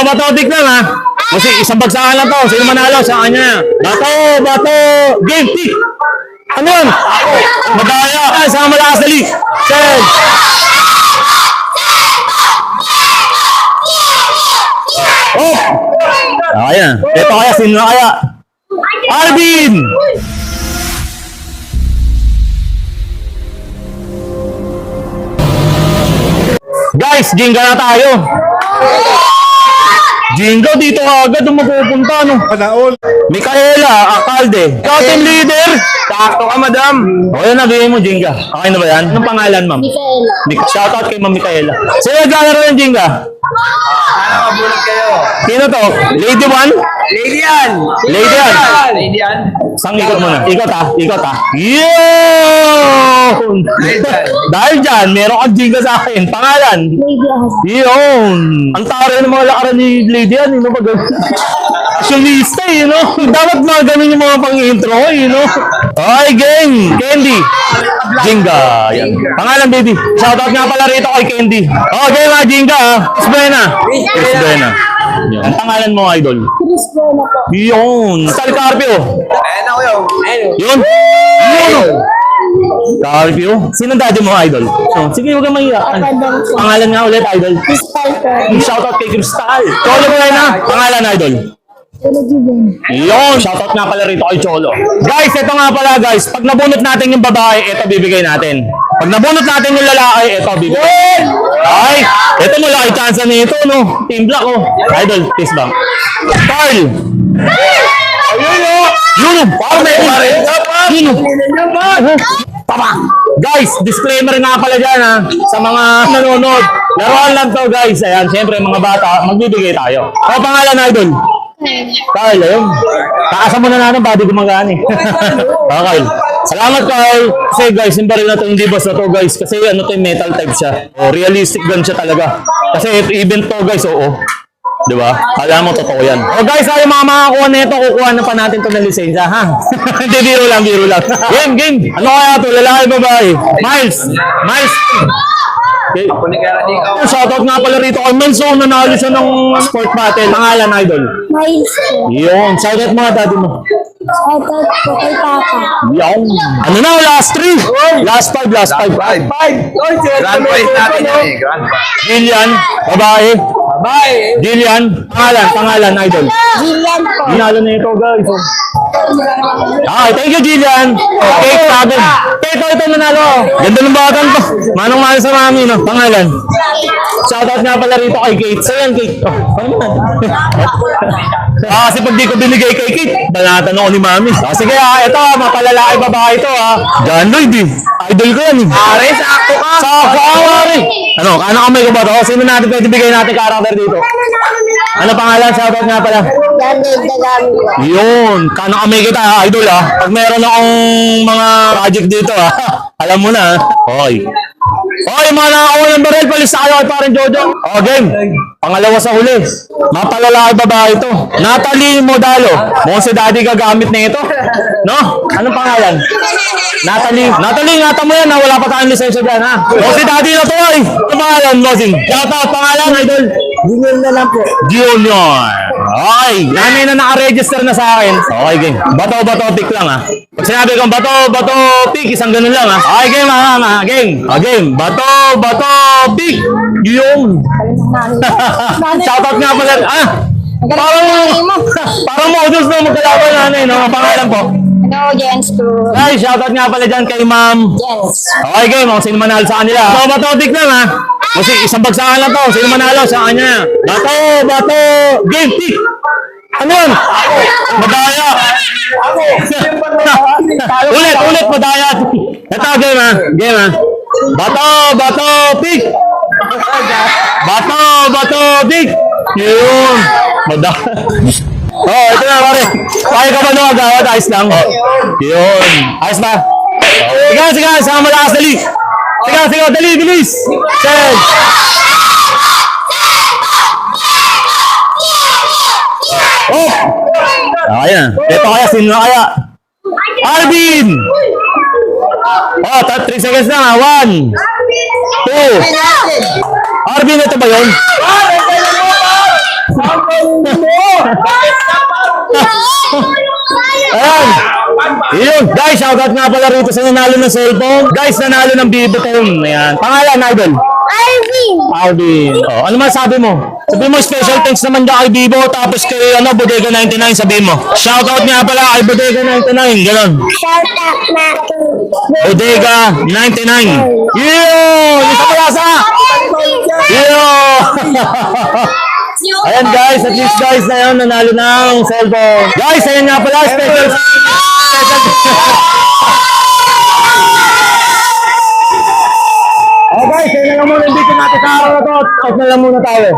bato, tik lang ha. Kasi isang bagsakan lang to. Sino manalo sa kanya? Bato, game, tik. Ano yun? Madaya. Sa malakas dali. Sen. Oh! Ayan. Ito kaya, sino na kaya? Alvin! Guys, Jinga na tayo. Jinga, dito agad ang mapupunta, no? Panaol. Mikaela, Akalde. Ikaw, team leader. Sakto ka, madam. O, yan, nabigay mo, Jinga. Okay na ba yan? Anong pangalan, ma'am? Mikaela. Shoutout kay Ma'am Mikaela. Sino naglalaro ng Jinga? Ano mabulag kayo? Sino to? Lady 1? Lady yan! Lady yan. Lady yan? Sang ikot muna. Ikot ha. Yun! Dahil dyan, meron kang Jinga sa akin. Pangalan? Lady Ahas. Yun! Ang tara ng mga lakaran ni Lady yan, no? Fashionista, you know? Dapat mga ganun yung mga pang-intro ko, you know? Okay, gang! Candy! Jinga! Yan. Pangalan, baby. Shoutout nga pala rito kay Candy. Okay, mga Jinga, ha? Chris Buena. Chris Buena. Yan. Ang pangalan mo, idol? Chris Buena po. Yun! Sal Carpio. Ayan ako yun. Yun! Yun! Carpio? Sinong daddy mo, idol? Oh, sige, huwag kang mahiya. Pangalan nga ulit, idol. Crystal po. Shoutout kay Crystal. Cholo ko na. Pangalan, idol. Cholo Given. Yun! Shoutout nga pala rito kay Cholo. Guys, ito nga pala guys. Pag nabunot natin yung babae, ito bibigay natin. Pag nabunot natin yung lalaki, ito bibigay. Ay! Ito malaki chance na ito, no? Team Black, oh. Idol, please bang. Carl! Ayun, oh! Yun, oh! Parang may rin. Yun, oh! Tama! Guys, disclaimer nga pala dyan, ha? Sa mga nanonood. Laruan lang to, guys. Ayan, syempre, mga bata, magbibigay tayo. Ano pangalan, idol? Carl, ayun. Taasan mo na natin, body gumagana eh. Okay. Salamat, Carl. Kasi guys, yung baril na to, hindi boss na to, guys. Kasi ano to, metal type siya. O, realistic gun siya talaga. Kasi event to, guys, oo. Diba? Kala mo, totoo yan. O guys, ay mga makakuha na ito, kukuha na pa natin ito ng lisensya, ha? Hindi, biro lang, biro lang. Game. Ano kaya to? Lalaki, babae? Miles. Okay. Shoutout nga pala rito kay Melso, nanalo siya ng sport battle. Pangalan, idol. Miles po. Yun, shoutout mga daddy mo. Shoutout po kay Papa. Yun. Ano na, last 3. Last 5. Grand prize natin yan eh. Grand prize. Jillian, babae. Bye! Jillian, pangalan, idol. Jillian po. Ginalo na ito, guys. Oh. Thank you, Jillian. Cake natin. Ito, nanalo. Ganda ng batang to. Manong-mano sa mami, no? Pangalan. Shoutout nga pala rito kay Kate. So yan, Kate. Oh, paano naman? Kasi pag di ko binigay kay Kate, banatan ako ni mami. Sige, ito, mapalalaki babae ito, ha. John Lloyd, eh. Idol ko yan, eh. Pare, sakto ka! Sakto ka, pare. Ano kamay ko ba ito? Sino natin pwede bigay natin karakter dito? Ano pangalan? Shoutout nga pala. Daniel Dagami po. Yun, kanang kamay kita, idol, ha. Pag meron akong mga project dito, ha. Alam mo na, ha. Okay. Okay, mga nakakuha ng baril, palista kayo kay parang Jojo. O, game. Pangalawa sa huli. Mapalalaki babae ito. Natalie Modalo. Mukhang si daddy gagamit na ito. No? Anong pangalan? Natalie, ingatan mo yan, ha? Wala pa tayong lisensya dyan, ha? Mukhang si daddy na to, ay. Anong pangalan, Bossing? Shoutout, pangalan, idol. Junior na lang po. Junior. Okay. Nanay na naka-register na sa akin. Okay, game. Bato, pick lang, ha? Pag sinabi kong bato, pick, isang ganun lang, ha? Okay, game, ha? Game. Game. Bato, pick. Yung. Shoutout nga pala. Parang models na magkalaban nanay, no? Ang pangalan po. Hello, Jens to. Ay, shoutout nga pala dyan kay Ma'am. Jens. Okay, game. Sino manalo sa kanila? Bato, pick lang, ha? Kasi isang bagsakan lang to. Sino manalo sa kanya? Bato, game, pick. Ano yun? Madaya. Ulit, madaya. Ito, game, ha? Game, ha? Bato, pick. Bato, pick. Yun. Madaya. Oh, ito na, pare. Kaya ka ba nung agawad? Ayos lang. Yun. Ayos ba? Sige, sama malakas, dali. Sige, dali, bilis. Sen. Oh! Ayan. Ito kaya, sino na kaya? Alvin! Oh, 3 seconds na, 1, 2. Alvin, ito ba yun? Ayan. Yun. Guys, shoutout nga pala rito sa nanalo ng cellphone. Guys, nanalo ng Vivo phone. Ayan. Pangalan, Idol? Alvin. Alvin. Oh, ano man sabi mo? Sabi mo, special thanks naman dyan kay Vivo, tapos kay Bodega 99, sabi mo. Shoutout nga pala kay Bodega 99, gano'n. Shout out natin. Bodega 99. Yun! Isa pala sa! Yun! Ayan guys, at least guys na yun, nanalo ng cellphone. Guys, ayan nga pala, special. Oh guys, ayan na lang muna yung video natin sa araw na to. Out na lang muna tayo.